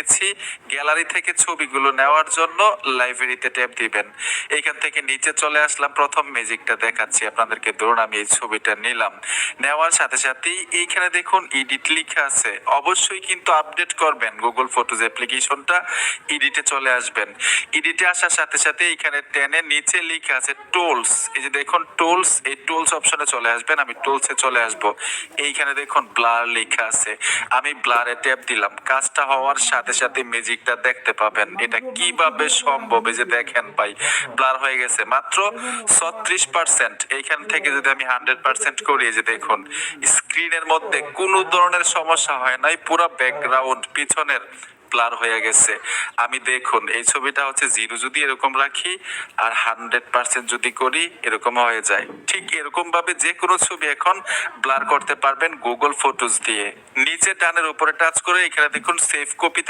রেখেছি। গ্যালারি থেকে ছবিগুলো নেওয়ার জন্য লাইব্রেরিতে ট্যাপ দিবেন। এইখান থেকে নিচে চলে আসলাম, প্রথম ম্যাজিকটা দেখাচ্ছি আপনাদেরকে। ধরুন আমি এই ছবিটা নিলাম, নেওয়ার সাথে সাথেই এইখানে দেখুন এডিট লেখা আছে। অবশ্যই কিন্তু আপডেট করবেন গুগল ফটোজ অ্যাপ্লিকেশনটা, এডিটে চলে আসবেন। এডিটে আসার সাথে সাথে এইখানে টেনে নিচে লেখা আছে টুলস, এই যে দেখুন টুলস, এই টুলস অপশনে চলে আসবেন। আমি টুলসে চলে আসব, এইখানে দেখুন ব্লার লেখা আছে, আমি ব্লারে ট্যাপ দিলাম। কাজটা হওয়ার সাথে সাথে ম্যাজিকটা দেখতে পাবেন। এটা কিভাবে সম্ভব, এই যে দেখেন ভাই ব্লার হয়ে গেছে মাত্র 36%। এইখান থেকে যদি আমি 100% করি, এই যে দেখুন স্ক্রিনের মধ্যে কোনো ধরনের সমস্যা হয় নাই, পুরো ব্যাকগ্রাউন্ড পিছনের ব্লার হয়ে গেছে। আমি দেখুন এই ছবিটা হচ্ছে 0 যদি এরকম রাখি আর 100% যদি করি, এরকম হয়ে যায়। ঠিক এরকম ভাবে যে কোনো ছবি এখন ব্লার করতে পারবেন গুগল ফটোজ দিয়ে। নিচে ডানের উপরে টাচ করে এখানে দেখুন সেভ কপি